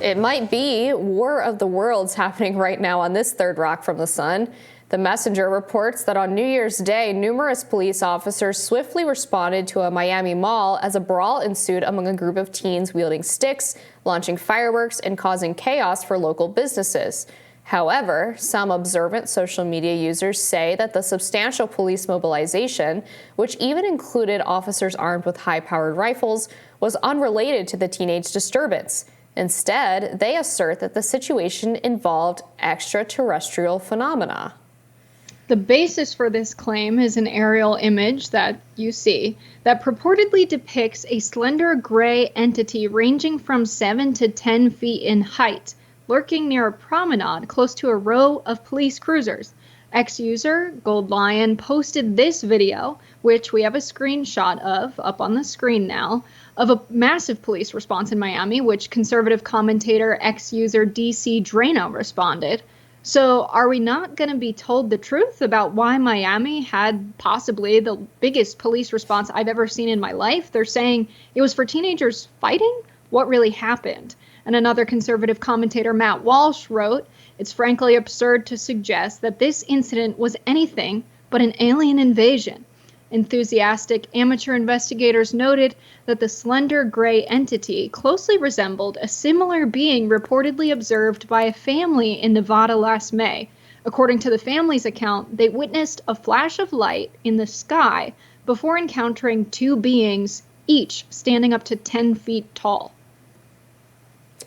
It might be War of the Worlds happening right now on this third rock from the sun. The Messenger reports that on New Year's Day, numerous police officers swiftly responded to a Miami mall as a brawl ensued among a group of teens wielding sticks, launching fireworks, and causing chaos for local businesses. However, some observant social media users say that the substantial police mobilization, which even included officers armed with high-powered rifles, was unrelated to the teenage disturbance. Instead, they assert that the situation involved extraterrestrial phenomena. The basis for this claim is an aerial image that you see that purportedly depicts a slender gray entity ranging from 7 to 10 feet in height, lurking near a promenade close to a row of police cruisers. Ex-user Gold Lion posted this video, which we have a screenshot of up on the screen now, of a massive police response in Miami, which conservative commentator ex-user DC Drano responded. So are we not going to be told the truth about why Miami had possibly the biggest police response I've ever seen in my life? They're saying it was for teenagers fighting? What really happened? And another conservative commentator, Matt Walsh, wrote, "It's frankly absurd to suggest that this incident was anything but an alien invasion." Enthusiastic amateur investigators noted that the slender gray entity closely resembled a similar being reportedly observed by a family in Nevada last May. According to the family's account, they witnessed a flash of light in the sky before encountering two beings, each standing up to 10 feet tall.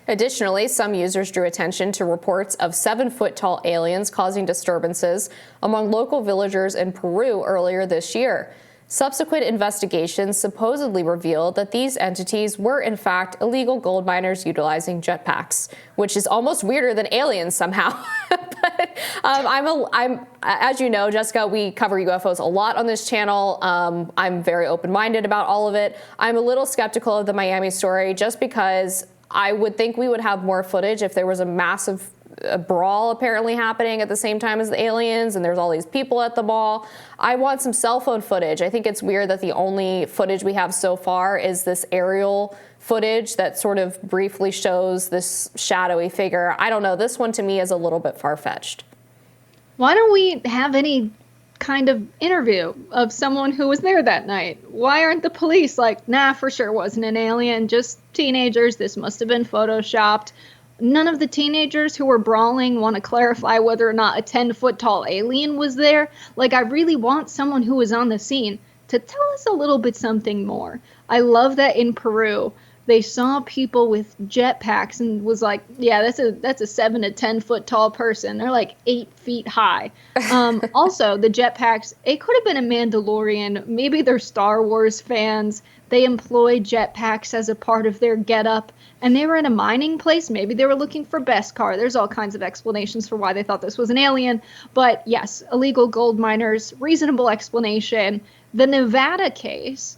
Additionally, some users drew attention to reports of 7-foot-tall aliens causing disturbances among local villagers in Peru earlier this year. Subsequent investigations supposedly revealed that these entities were in fact illegal gold miners utilizing jetpacks, which is almost weirder than aliens somehow. But I'm as you know, Jessica, we cover UFOs a lot on this channel. I'm very open-minded about all of it. I'm a little skeptical of the Miami story just because I would think we would have more footage if there was a massive brawl apparently happening at the same time as the aliens and there's all these people at the mall. I want some cell phone footage. I think it's weird that the only footage we have so far is this aerial footage that sort of briefly shows this shadowy figure. I don't know. This one to me is a little bit far-fetched. Why don't we have any kind of interview of someone who was there that night? Why aren't the police like, nah, for sure wasn't an alien, just teenagers, this must have been photoshopped? None of the teenagers who were brawling want to clarify whether or not a 10-foot-tall alien was there. Like, I really want someone who was on the scene to tell us a little bit something more. I love that in Peru, they saw people with jetpacks and was like, yeah, that's a 7 to 10 foot tall person. They're like 8 feet high. Also, the jetpacks, it could have been a Mandalorian. Maybe they're Star Wars fans. They employ jetpacks as a part of their getup. And they were in a mining place. Maybe they were looking for Beskar. There's all kinds of explanations for why they thought this was an alien. But yes, illegal gold miners, reasonable explanation. The Nevada case,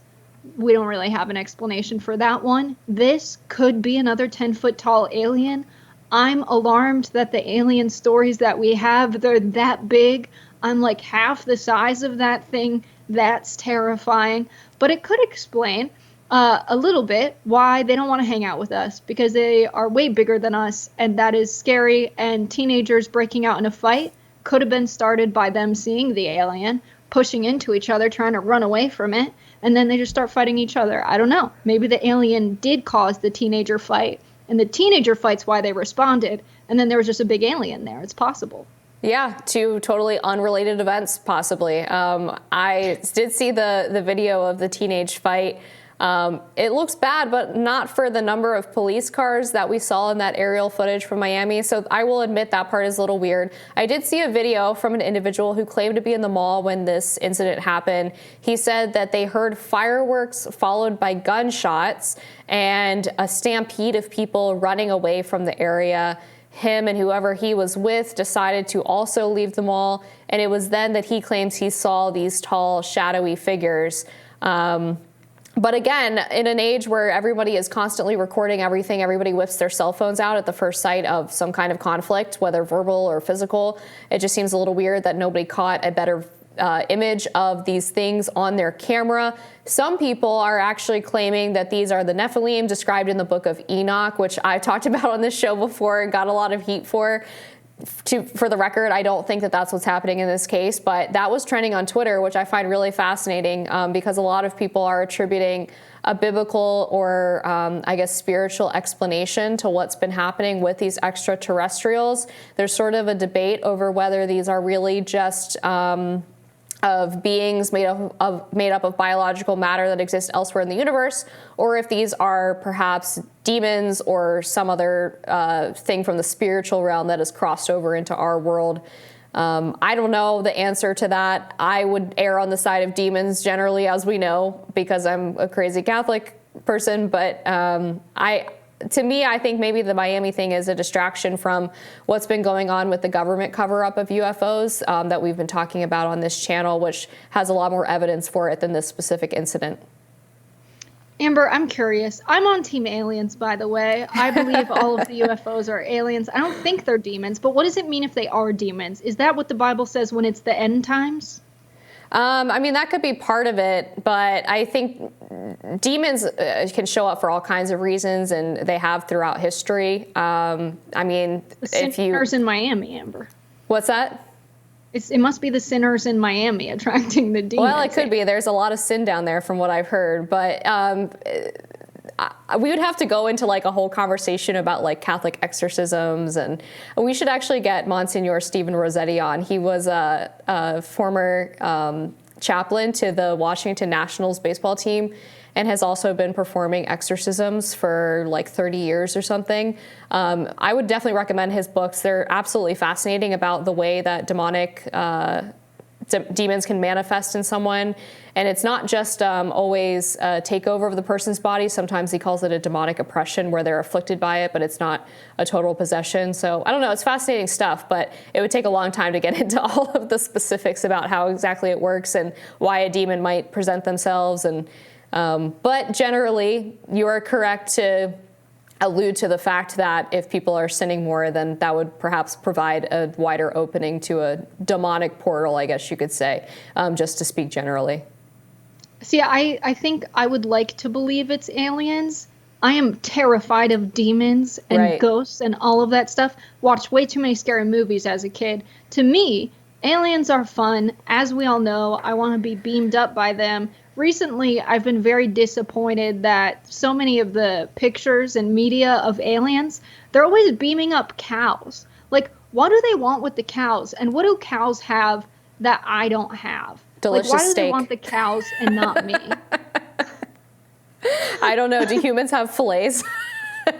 we don't really have an explanation for that one. This could be another 10-foot-tall alien. I'm alarmed that the alien stories that we have, they're that big. I'm like half the size of that thing. That's terrifying. But it could explain a little bit why they don't want to hang out with us, because they are way bigger than us, and that is scary. And teenagers breaking out in a fight could have been started by them seeing the alien, pushing into each other, trying to run away from it, and then they just start fighting each other. I don't know. Maybe the alien did cause the teenager fight, and the teenager fight's why they responded, and then there was just a big alien there. It's possible. Yeah, two totally unrelated events, possibly. I did see the video of the teenage fight. It looks bad, but not for the number of police cars that we saw in that aerial footage from Miami. So I will admit that part is a little weird. I did see a video from an individual who claimed to be in the mall when this incident happened. He said that they heard fireworks followed by gunshots and a stampede of people running away from the area. Him and whoever he was with decided to also leave the mall. And it was then that he claims he saw these tall, shadowy figures. But again, in an age where everybody is constantly recording everything, everybody whips their cell phones out at the first sight of some kind of conflict, whether verbal or physical. It just seems a little weird that nobody caught a better image of these things on their camera. Some people are actually claiming that these are the Nephilim described in the book of Enoch, which I've talked about on this show before and got a lot of heat for. For the record, I don't think that that's what's happening in this case, but that was trending on Twitter, which I find really fascinating because a lot of people are attributing a biblical or I guess spiritual explanation to what's been happening with these extraterrestrials. There's sort of a debate over whether these are really just of beings made up of biological matter that exists elsewhere in the universe, or if these are perhaps demons or some other thing from the spiritual realm that has crossed over into our world. I don't know the answer to that. I would err on the side of demons generally, as we know, because I'm a crazy Catholic person, but to me, I think maybe the Miami thing is a distraction from what's been going on with the government cover-up of UFOs that we've been talking about on this channel, which has a lot more evidence for it than this specific incident. Amber, I'm curious. I'm on Team Aliens, by the way. I believe all of the UFOs are aliens. I don't think they're demons, but what does it mean if they are demons? Is that what the Bible says when it's the end times? I mean, that could be part of it, but I think demons can show up for all kinds of reasons, and they have throughout history. I mean, the sinners in Miami, Amber. What's that? It must be the sinners in Miami attracting the demons. Well, it could be. There's a lot of sin down there from what I've heard, but we would have to go into like a whole conversation about like Catholic exorcisms, and we should actually get Monsignor Stephen Rossetti on. He was a former chaplain to the Washington Nationals baseball team and has also been performing exorcisms for like 30 years or something. I would definitely recommend his books. They're absolutely fascinating about the way that demonic demons can manifest in someone. And it's not just always a takeover of the person's body. Sometimes he calls it a demonic oppression where they're afflicted by it, but it's not a total possession. So I don't know, it's fascinating stuff, but it would take a long time to get into all of the specifics about how exactly it works and why a demon might present themselves. And but generally, you are correct to allude to the fact that if people are sinning more, then that would perhaps provide a wider opening to a demonic portal, I guess you could say, just to speak generally. See, I think I would like to believe it's aliens. I am terrified of demons and ghosts and all of that stuff. Watched way too many scary movies as a kid. To me, aliens are fun. As we all know, I want to be beamed up by them. Recently, I've been very disappointed that so many of the pictures and media of aliens, they're always beaming up cows. Like, what do they want with the cows? And what do cows have that I don't have? Delicious like, why do steak. they want the cows and not me? I don't know. Do humans have fillets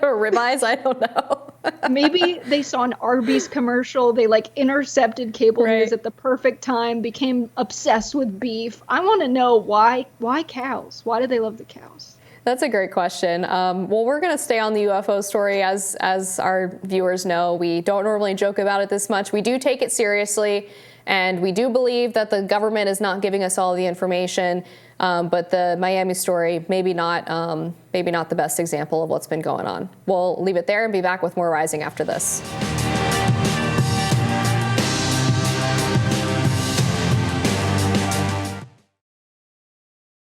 or ribeyes? I don't know. Maybe they saw an Arby's commercial. They like intercepted cable news at the perfect time, became obsessed with beef. I want to know why cows? Why do they love the cows? That's a great question. Well, we're going to stay on the UFO story. As our viewers know, we don't normally joke about it this much. We do take it seriously, and we do believe that the government is not giving us all the information. But the Miami story, maybe not the best example of what's been going on. We'll leave it there and be back with more Rising after this.